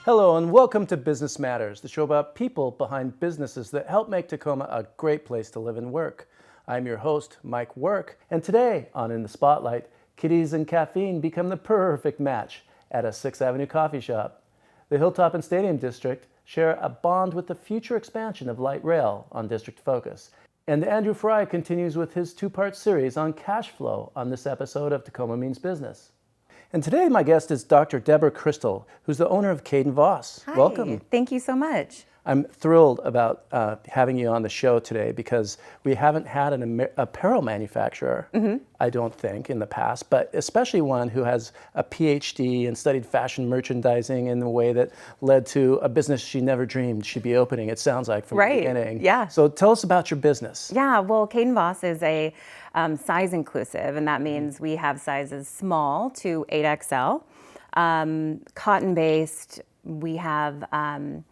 Hello and welcome to Business Matters, the show about people behind businesses that help make Tacoma a great place to live and work. I'm your host, Mike Wark, and today on In the Spotlight, kitties and caffeine become the perfect match at a 6th Avenue coffee shop. The Hilltop and Stadium district share a bond with the future expansion of light rail on District Focus. And Andrew Fry continues with his two-part series on cash flow on this episode of Tacoma Means Business. And today my guest is Dr. Deborah Christel, who's the owner of Kade Vos. Hi. Welcome. Thank you so much. I'm thrilled about having you on the show today because we haven't had an apparel manufacturer, I don't think, in the past, but especially one who has a Ph.D. and studied fashion merchandising in a way that led to a business she never dreamed she'd be opening, it sounds like, from the beginning. Yeah. So tell us about your business. Yeah, well, Kade Vos is a size inclusive, and that means we have sizes small to 8XL, cotton-based. We have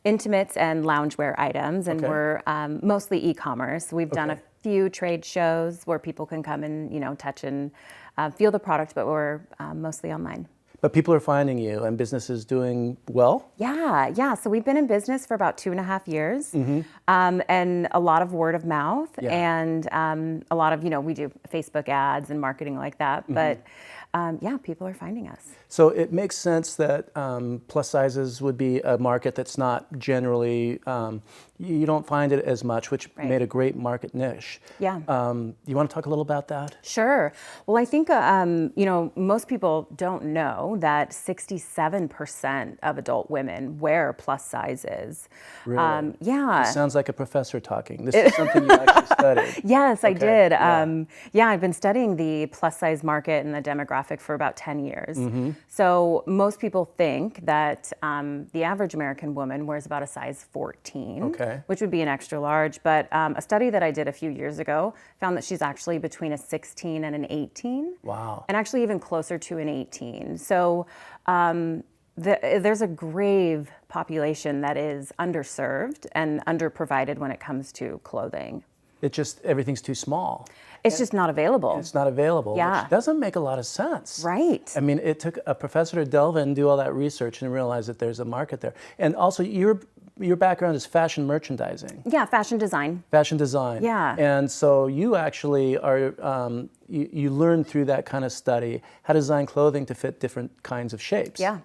intimates and loungewear items, and we're mostly e-commerce. We've done a few trade shows where people can come and touch and feel the product, but we're mostly online. But people are finding you, and business is doing well? Yeah. So we've been in business for about 2.5 years, and a lot of word of mouth, and a lot of, we do Facebook ads and marketing like that, but people are finding us. So it makes sense that plus sizes would be a market that's not generally, you don't find it as much, which made a great market niche. Yeah. You want to talk a little about that? Sure. Well, I think, most people don't know that 67% of adult women wear plus sizes. Really? Yeah. It sounds like a professor talking. This is something you actually studied. Yes, I did. Yeah. I've been studying the plus size market and the demographic for about 10 years. So most people think that the average American woman wears about a size 14, which would be an extra large. But a study that I did a few years ago found that she's actually between a 16 and an 18. Wow. And actually even closer to an 18. So there's a grave population that is underserved and underprovided when it comes to clothing. Everything's too small. It's just not available. It's not available, Yeah. which doesn't make a lot of sense. Right. I mean, it took a professor to delve in and do all that research and realize that there's a market there. And also, your background is fashion merchandising. Yeah, fashion design. Fashion design. Yeah. And so you actually are, you learn through that kind of study how to design clothing to fit different kinds of shapes. Yeah.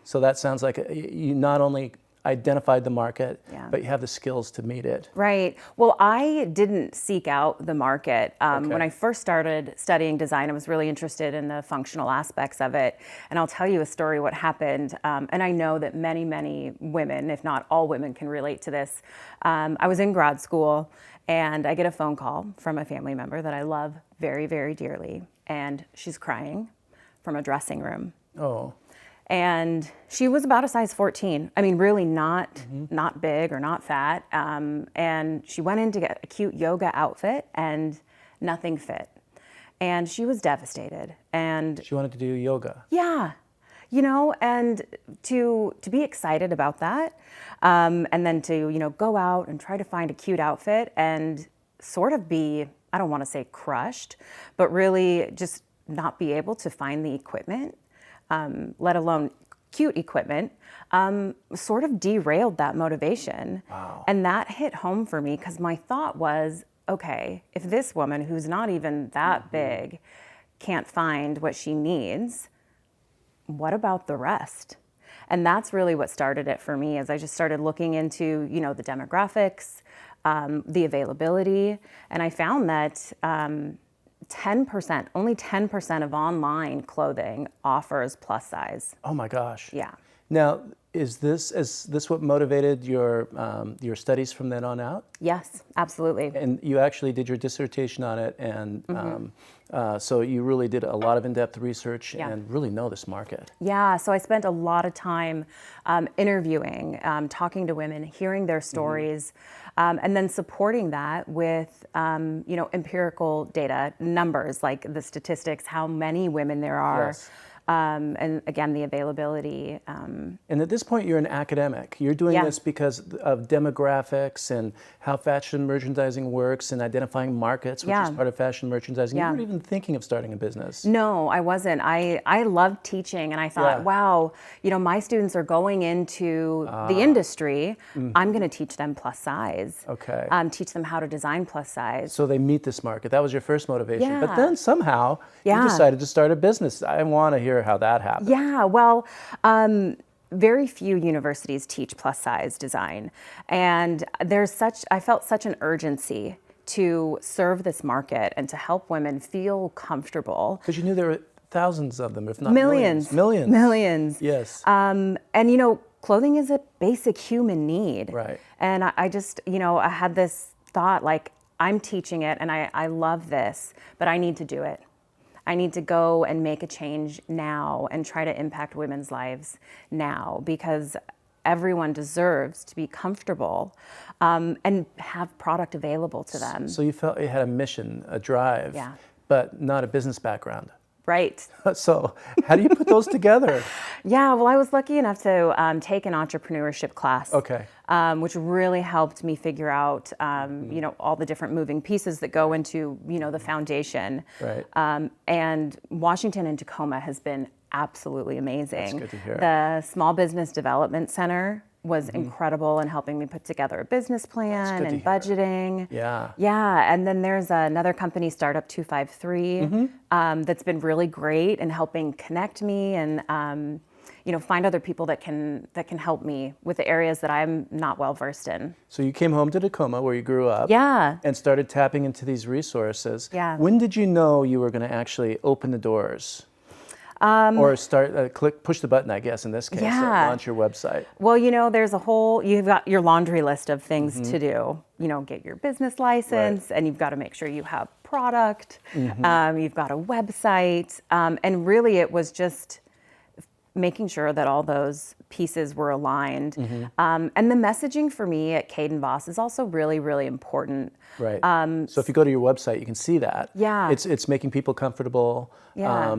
So that sounds like you not only identified the market, Yeah. but you have the skills to meet it. Right. Well, I didn't seek out the market. When I first started studying design, I was really interested in the functional aspects of it. And I'll tell you a story what happened. And I know that many, many women, if not all women, can relate to this. I was in grad school and I get a phone call from a family member that I love very, very dearly. And she's crying from a dressing room. Oh. And she was about a size 14. I mean, really not big or not fat. And she went in to get a cute yoga outfit and nothing fit. And she was devastated. And She wanted to do yoga. yeah, and to be excited about that, and then to, go out and try to find a cute outfit and sort of be, I don't want to say crushed, but really just not be able to find the equipment, let alone cute equipment, sort of derailed that motivation. Wow. And that hit home for me because my thought was, okay, if this woman who's not even that big can't find what she needs, what about the rest? And that's really what started it for me, as I just started looking into, the demographics, the availability, and I found that 10%, only 10% of online clothing offers plus size. Oh my gosh. Yeah. Now, is this what motivated your studies from then on out? Yes, absolutely. And you actually did your dissertation on it, and so you really did a lot of in-depth research and really know this market. Yeah, so I spent a lot of time interviewing, talking to women, hearing their stories, and then supporting that with empirical data, numbers like the statistics, how many women there are. Yes. And again, the availability. And at this point, you're an academic. You're doing Yeah. this because of demographics and how fashion merchandising works and identifying markets, which is Yeah. part of fashion merchandising. You Yeah. weren't even thinking of starting a business. No, I wasn't. I loved teaching, and I thought, Yeah. wow, my students are going into the industry. I'm going to teach them plus size. Okay. Teach them how to design plus size. So they meet this market. That was your first motivation. But Yeah. then somehow you Yeah. decided to start a business. I want to hear how that happened. Yeah, well, very few universities teach plus size design. And I felt such an urgency to serve this market and to help women feel comfortable. Because you knew there were thousands of them, if not Millions. millions. Millions. Yes. And clothing is a basic human need. Right. And I just, I had this thought like, I'm teaching it and I love this, but I need to do it. I need to go and make a change now and try to impact women's lives now, because everyone deserves to be comfortable and have product available to them. So you felt you had a mission, a drive, Yeah. but not a business background. Right. So how do you put those together? Yeah, well, I was lucky enough to take an entrepreneurship class. Okay. Which really helped me figure out, all the different moving pieces that go into, the foundation. Right. And Washington and Tacoma has been absolutely amazing. That's good to hear. The Small Business Development Center was incredible in helping me put together a business plan good to and hear. budgeting. Yeah. Yeah, and then there's another company, Startup 253, that's been really great in helping connect me and find other people that can help me with the areas that I'm not well versed in. So you came home to Tacoma where you grew up. Yeah. And started tapping into these resources. Yeah. When did you know you were going to actually open the doors? Or start, push the button, I guess, in this case, Yeah. launch your website. Well, you've got your laundry list of things to do. Get your business license, and you've got to make sure you have product. You've got a website. And really it was just making sure that all those pieces were aligned. And the messaging for me at Kade Vos is also really, really important. Right. So if you go to your website, you can see that. Yeah. It's making people comfortable. Yeah.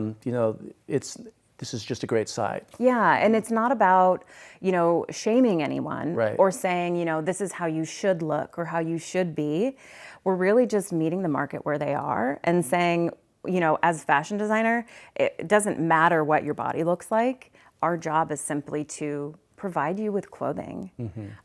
This is just a great site. Yeah, and it's not about, shaming anyone Right. or saying, this is how you should look or how you should be. We're really just meeting the market where they are and saying, as a fashion designer, it doesn't matter what your body looks like. Our job is simply to provide you with clothing.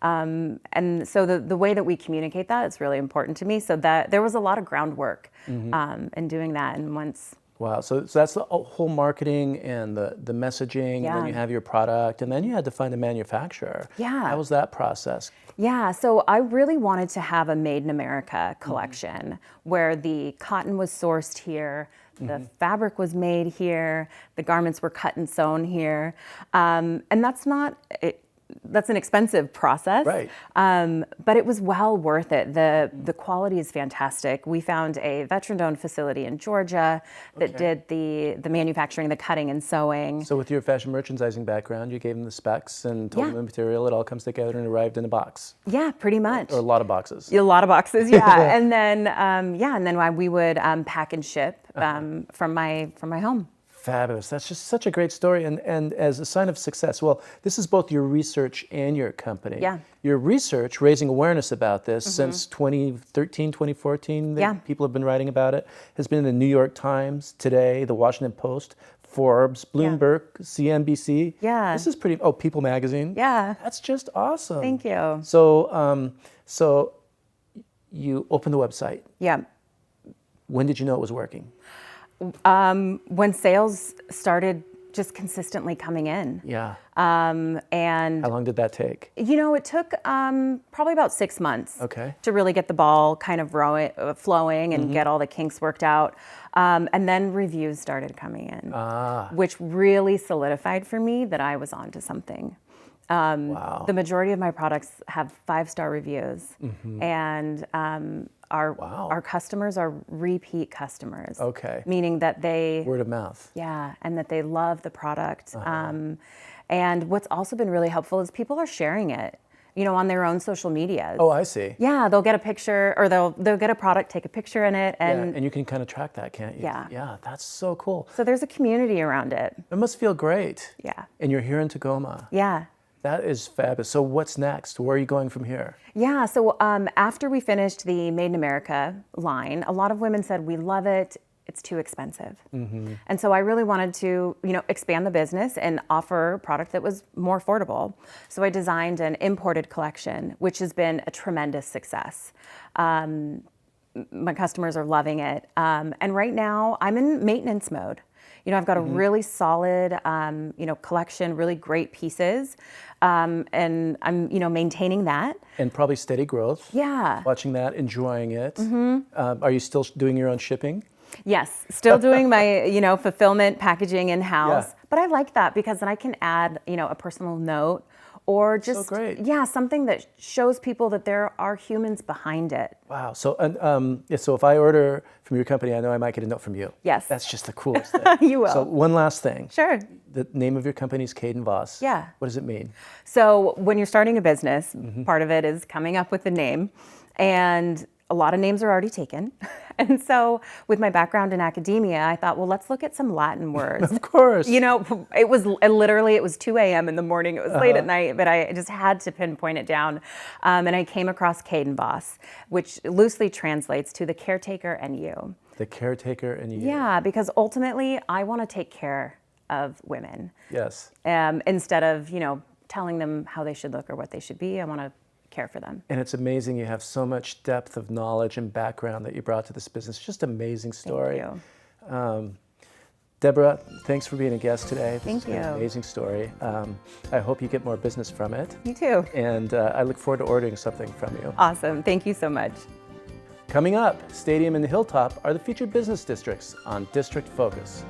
And so the way that we communicate that is really important to me. So that there was a lot of groundwork in doing that. And once... Wow. So that's the whole marketing and the messaging, and then you have your product, and then you had to find a manufacturer. Yeah. How was that process? Yeah, so I really wanted to have a Made in America collection where the cotton was sourced here, the fabric was made here, the garments were cut and sewn here. And that's an expensive process. Right. But it was well worth it. The quality is fantastic. We found a veteran-owned facility in Georgia that did the manufacturing, the cutting and sewing. So with your fashion merchandising background, you gave them the specs and told them the material. It all comes together and arrived in a box. Yeah, pretty much. Or a lot of boxes. A lot of boxes, yeah. and then we would pack and ship from my home. Fabulous. That's just such a great story. And as a sign of success, well, this is both your research and your company. Yeah. Your research, raising awareness about this since 2013, 2014, people have been writing about it, has been in the New York Times, Today, the Washington Post, Forbes, Bloomberg, CNBC. Yeah. This is pretty, People Magazine. Yeah. That's just awesome. Thank you. So you opened the website. Yeah. When did you know it was working? When sales started just consistently coming in. Yeah. And How long did that take? it took probably about 6 months to really get the ball kind of flowing and get all the kinks worked out. And then reviews started coming in, which really solidified for me that I was onto something. Wow. The majority of my products have 5-star reviews, and our customers are repeat customers. Okay. Meaning that they... Word of mouth. Yeah, and that they love the product. And what's also been really helpful is people are sharing it. on their own social medias. Oh, I see. Yeah, they'll get a picture, or they'll get a product, take a picture in it, and And you can kind of track that, can't you? Yeah. Yeah, that's so cool. so there's a community around it. It must feel great. Yeah. And you're here in Tacoma. Yeah. That is fabulous. So what's next? Where are you going from here? Yeah, so after we finished the Made in America line, a lot of women said, we love it, it's too expensive. And so I really wanted to, expand the business and offer a product that was more affordable. So I designed an imported collection, which has been a tremendous success. My customers are loving it. And right now I'm in maintenance mode. I've got a really solid, collection, really great pieces, and I'm, maintaining that. And probably steady growth. Yeah. Watching that, enjoying it. Are you still doing your own shipping? Yes, still doing my, fulfillment, packaging in-house. Yeah. But I like that because then I can add, a personal note or just, So great. yeah, something that shows people that there are humans behind it. Wow. So, so if I order from your company, I know I might get a note from you. Yes. That's just the coolest thing. You will. So one last thing. Sure. The name of your company is Kade Vos. Yeah. What does it mean? So when you're starting a business, part of it is coming up with a name, and a lot of names are already taken. And so with my background in academia, I thought, well, let's look at some Latin words. Of course. It was 2 a.m. in the morning. It was late at night, but I just had to pinpoint it down. And I came across Kade Vos, which loosely translates to the caretaker and you. The caretaker and you. Yeah, because ultimately I want to take care of women. Yes. Instead of, telling them how they should look or what they should be, I want to care for them. And it's amazing you have so much depth of knowledge and background that you brought to this business. Just amazing story. Thank you. Deborah, thanks for being a guest today. Thank you. An amazing story. I hope you get more business from it. You too. And I look forward to ordering something from you. Awesome. Thank you so much. Coming up, Stadium and Hilltop are the featured business districts on District Focus.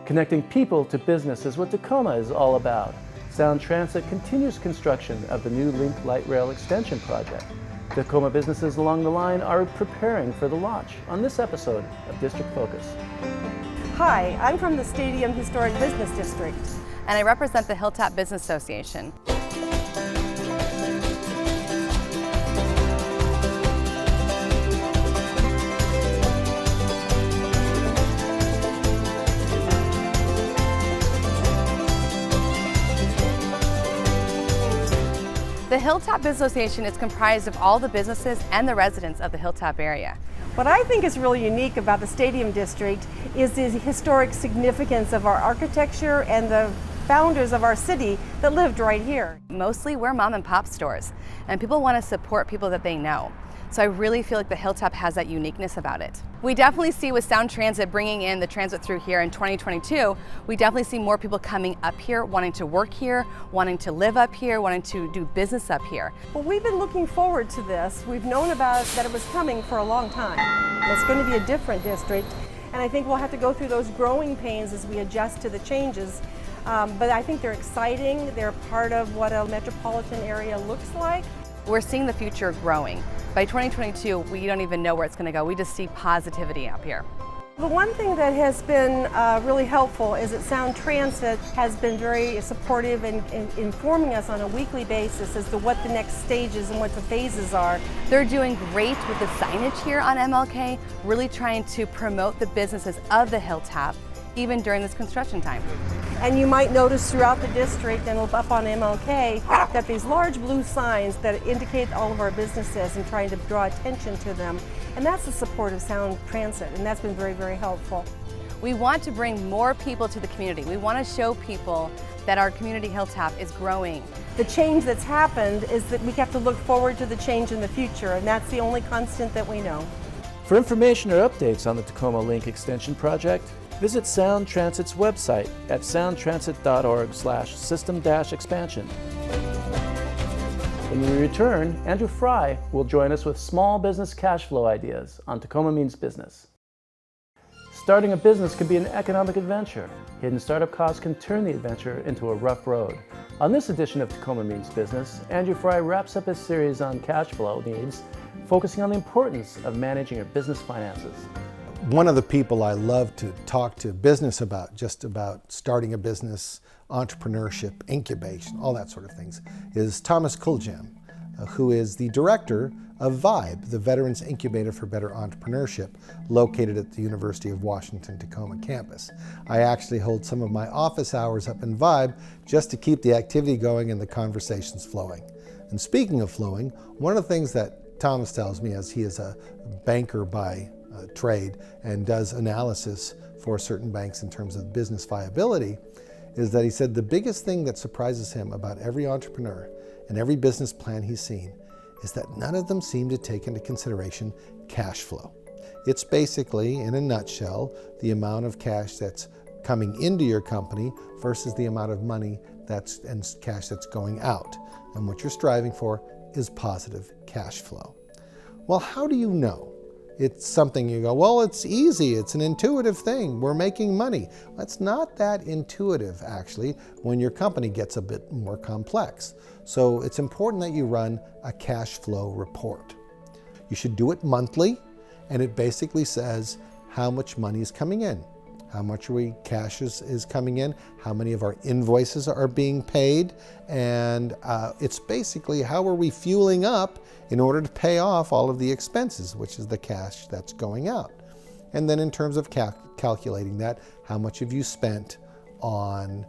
Connecting people to business is what Tacoma is all about. Sound Transit continues construction of the new Link Light Rail Extension project. Tacoma businesses along the line are preparing for the launch on this episode of District Focus. Hi, I'm from the Stadium Historic Business District. And I represent the Hilltop Business Association. The Hilltop Business Association is comprised of all the businesses and the residents of the Hilltop area. What I think is really unique about the Stadium District is the historic significance of our architecture and the founders of our city that lived right here. Mostly we're mom and pop stores, and people want to support people that they know. So I really feel like the Hilltop has that uniqueness about it. We definitely see with Sound Transit bringing in the transit through here in 2022, we definitely see more people coming up here, wanting to work here, wanting to live up here, wanting to do business up here. Well, we've been looking forward to this. We've known about that it was coming for a long time. It's going to be a different district, and I think we'll have to go through those growing pains as we adjust to the changes. But I think they're exciting. They're part of what a metropolitan area looks like. We're seeing the future growing. By 2022, we don't even know where it's going to go. We just see positivity up here. The one thing that has been really helpful is that Sound Transit has been very supportive in informing us on a weekly basis as to what the next stages and what the phases are. They're doing great with the signage here on MLK, really trying to promote the businesses of the Hilltop, even during this construction time. And you might notice throughout the district and up on MLK that these large blue signs that indicate all of our businesses and trying to draw attention to them. And that's the support of Sound Transit, and that's been very, very helpful. We want to bring more people to the community. We want to show people that our community Hilltop is growing. The change that's happened is that we have to look forward to the change in the future, and that's the only constant that we know. For information or updates on the Tacoma Link Extension project, visit Sound Transit's website at soundtransit.org/system-expansion. When we return, Andrew Fry will join us with small business cash flow ideas on Tacoma Means Business. Starting a business can be an economic adventure. Hidden startup costs can turn the adventure into a rough road. On this edition of Tacoma Means Business, Andrew Fry wraps up his series on cash flow needs focusing on the importance of managing your business finances. One of the people I love to talk to business about, just about starting a business, entrepreneurship, incubation, all that sort of things, is Thomas Kuljam, who is the director of VIBE, the Veterans Incubator for Better Entrepreneurship, located at the University of Washington Tacoma campus. I actually hold some of my office hours up in VIBE just to keep the activity going and the conversations flowing. And speaking of flowing, one of the things that Thomas tells me, as he is a banker by trade and does analysis for certain banks in terms of business viability, is that he said the biggest thing that surprises him about every entrepreneur and every business plan he's seen is that none of them seem to take into consideration cash flow. It's basically, in a nutshell, the amount of cash that's coming into your company versus the amount of money and cash that's going out. And what you're striving for is positive cash flow. Well, how do you know? It's something you go, well, it's easy, it's an intuitive thing, we're making money. Well, it's not that intuitive, actually, when your company gets a bit more complex. So it's important that you run a cash flow report. You should do it monthly, and it basically says how much money is coming in, how much cash is coming in, how many of our invoices are being paid, and it's basically how are we fueling up in order to pay off all of the expenses, which is the cash that's going out. And then in terms of calculating that, how much have you spent on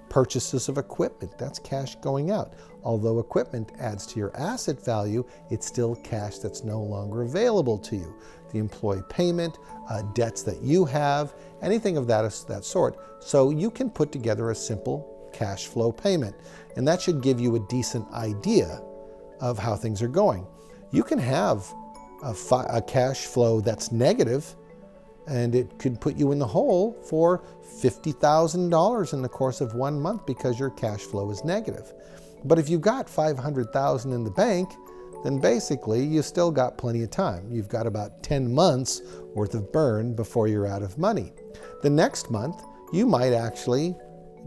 purchases of equipment? That's cash going out. Although equipment adds to your asset value, it's still cash that's no longer available to you. The employee payment, debts that you have, anything of that sort. So you can put together a simple cash flow payment. And that should give you a decent idea of how things are going. You can have a cash flow that's negative, and it could put you in the hole for $50,000 in the course of 1 month because your cash flow is negative. But if you've got $500,000 in the bank, then basically you still got plenty of time. You've got about 10 months worth of burn before you're out of money. The next month, you might actually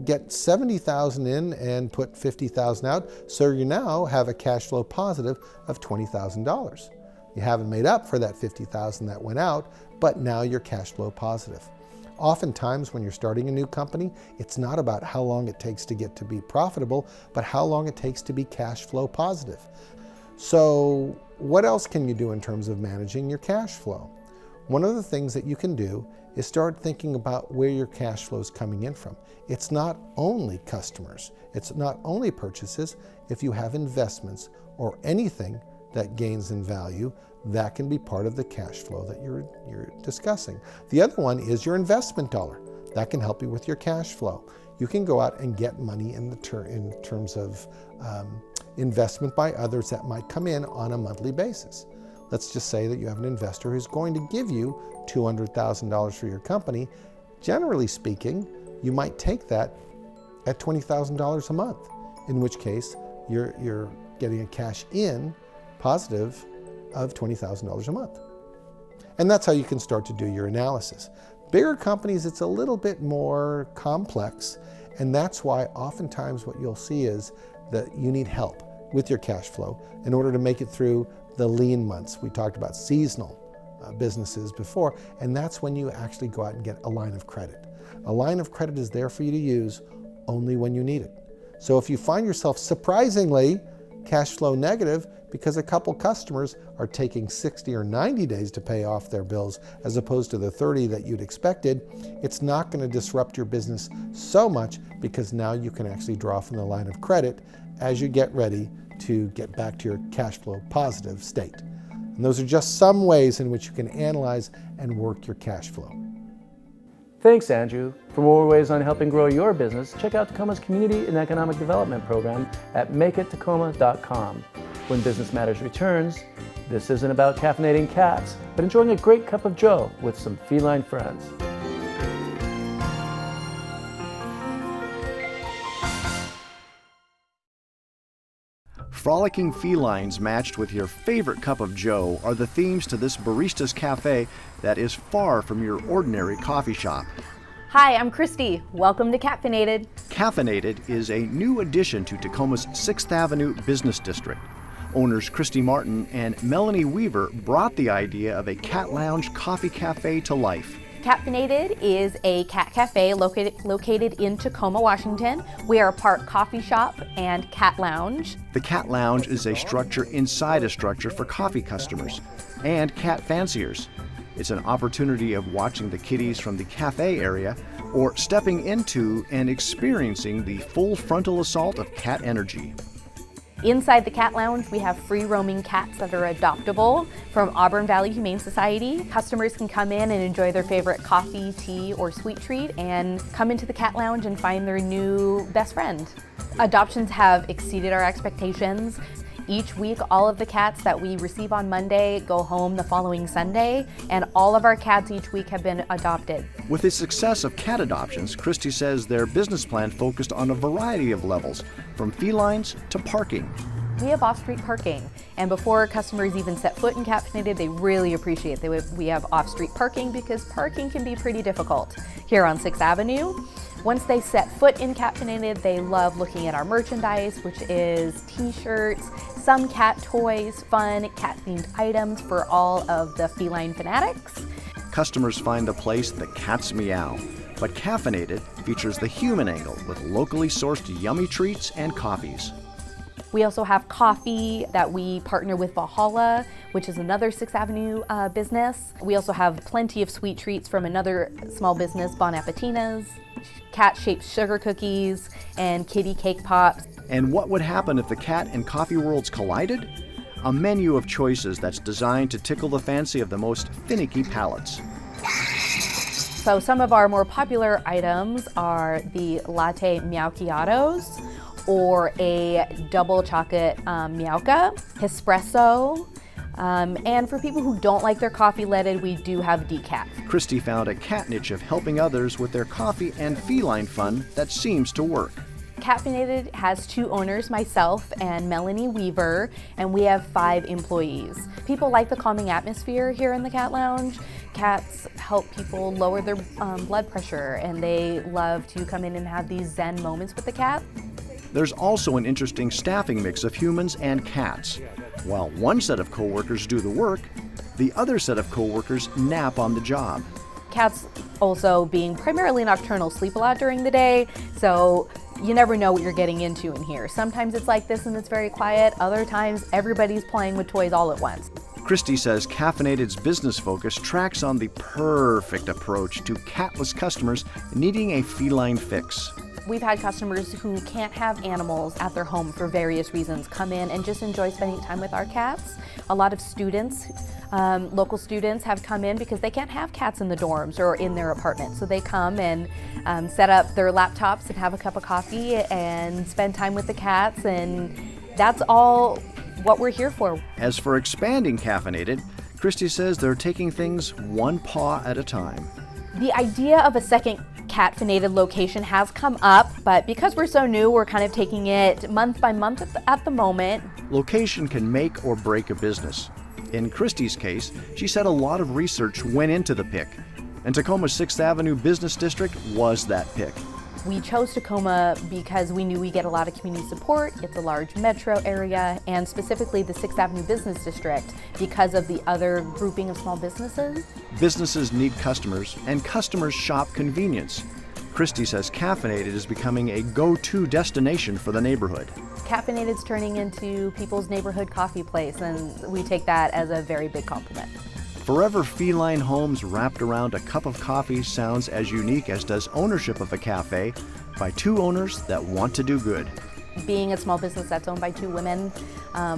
get $70,000 in and put $50,000 out, so you now have a cash flow positive of $20,000. You haven't made up for that $50,000 that went out, but now you're cash flow positive. Oftentimes when you're starting a new company, it's not about how long it takes to get to be profitable, but how long it takes to be cash flow positive. So what else can you do in terms of managing your cash flow? One of the things that you can do is start thinking about where your cash flow is coming in from. It's not only customers, it's not only purchases. If you have investments or anything that gains in value, that can be part of the cash flow that you're discussing. The other one is your investment dollar. That can help you with your cash flow. You can go out and get money in terms of investment by others that might come in on a monthly basis. Let's just say that you have an investor who's going to give you $200,000 for your company. Generally speaking, you might take that at $20,000 a month, in which case you're getting a cash in positive of $20,000 a month. And that's how you can start to do your analysis. Bigger companies, it's a little bit more complex, and that's why oftentimes what you'll see is that you need help with your cash flow in order to make it through the lean months. We talked about seasonal businesses before, and that's when you actually go out and get a line of credit. A line of credit is there for you to use only when you need it. So if you find yourself surprisingly cash flow negative because a couple customers are taking 60 or 90 days to pay off their bills as opposed to the 30 that you'd expected, it's not going to disrupt your business so much because now you can actually draw from the line of credit as you get ready to get back to your cash flow positive state. And those are just some ways in which you can analyze and work your cash flow. Thanks, Andrew. For more ways on helping grow your business, check out Tacoma's Community and Economic Development Program at makeittacoma.com. When Business Matters returns, this isn't about caffeinating cats, but enjoying a great cup of joe with some feline friends. Frolicking felines matched with your favorite cup of joe are the themes to this barista's cafe that is far from your ordinary coffee shop. Hi, I'm Christy. Welcome to Catffeinated. Catffeinated is a new addition to Tacoma's 6th Avenue Business District. Owners Christy Martin and Melanie Weaver brought the idea of a cat lounge coffee cafe to life. Catffeinated is a cat cafe located in Tacoma, Washington. We are part coffee shop and cat lounge. The cat lounge is a structure inside a structure for coffee customers and cat fanciers. It's an opportunity of watching the kitties from the cafe area or stepping into and experiencing the full frontal assault of cat energy. Inside the cat lounge, we have free roaming cats that are adoptable from Auburn Valley Humane Society. Customers can come in and enjoy their favorite coffee, tea, or sweet treat and come into the cat lounge and find their new best friend. Adoptions have exceeded our expectations. Each week, all of the cats that we receive on Monday go home the following Sunday, and all of our cats each week have been adopted. With the success of cat adoptions, Christy says their business plan focused on a variety of levels, from felines to parking. We have off-street parking, and before customers even set foot in Catffeinated, they really appreciate that we have off-street parking because parking can be pretty difficult here on 6th Avenue. Once they set foot in Catffeinated, they love looking at our merchandise, which is t-shirts, some cat toys, fun cat-themed items for all of the feline fanatics. Customers find the place that cats meow, but Catffeinated features the human angle with locally sourced yummy treats and coffees. We also have coffee that we partner with Valhalla, which is another 6th Avenue business. We also have plenty of sweet treats from another small business, Bon Appetina's, cat-shaped sugar cookies, and kitty cake pops. And what would happen if the cat and coffee worlds collided? A menu of choices that's designed to tickle the fancy of the most finicky palates. So some of our more popular items are the latte meowciatos, or a double chocolate meowca, espresso, and for people who don't like their coffee leaded, we do have decaf. Christy found a cat niche of helping others with their coffee and feline fun that seems to work. Catffeinated has 2 owners, myself and Melanie Weaver, and we have 5 employees. People like the calming atmosphere here in the cat lounge. Cats help people lower their blood pressure, and they love to come in and have these zen moments with the cat. There's also an interesting staffing mix of humans and cats. While one set of coworkers do the work, the other set of coworkers nap on the job. Cats also, being primarily nocturnal, sleep a lot during the day, so you never know what you're getting into in here. Sometimes it's like this and it's very quiet. Other times everybody's playing with toys all at once. Christy says Catffeinated's business focus tracks on the perfect approach to catless customers needing a feline fix. We've had customers who can't have animals at their home for various reasons come in and just enjoy spending time with our cats. A lot of students, local students, have come in because they can't have cats in the dorms or in their apartment. So they come and set up their laptops and have a cup of coffee and spend time with the cats, and that's all what we're here for. As for expanding Catffeinated, Christy says they're taking things one paw at a time. The idea of a second Catffeinated location has come up, but because we're so new, we're kind of taking it month by month at the moment. Location can make or break a business. In Christy's case, she said a lot of research went into the pick, and Tacoma's 6th Avenue Business District was that pick. We chose Tacoma because we knew we get a lot of community support. It's a large metro area, and specifically the 6th Avenue Business District because of the other grouping of small businesses. Businesses need customers, and customers shop convenience. Christy says Catffeinated is becoming a go-to destination for the neighborhood. Catffeinated's turning into people's neighborhood coffee place, and we take that as a very big compliment. Forever feline homes wrapped around a cup of coffee sounds as unique as does ownership of a cafe by 2 owners that want to do good. Being a small business that's owned by 2 women,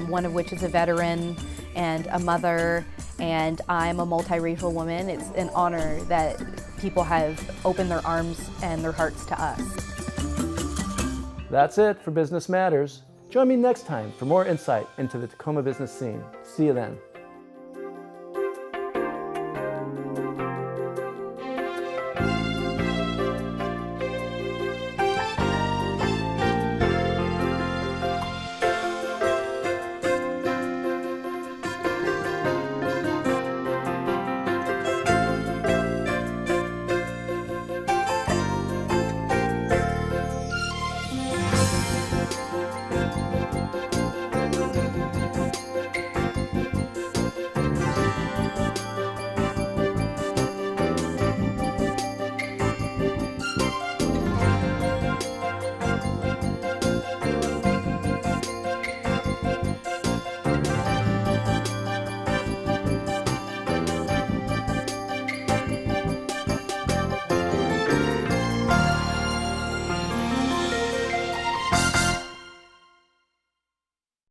one of which is a veteran and a mother, and I'm a multiracial woman, it's an honor that people have opened their arms and their hearts to us. That's it for Business Matters. Join me next time for more insight into the Tacoma business scene. See you then.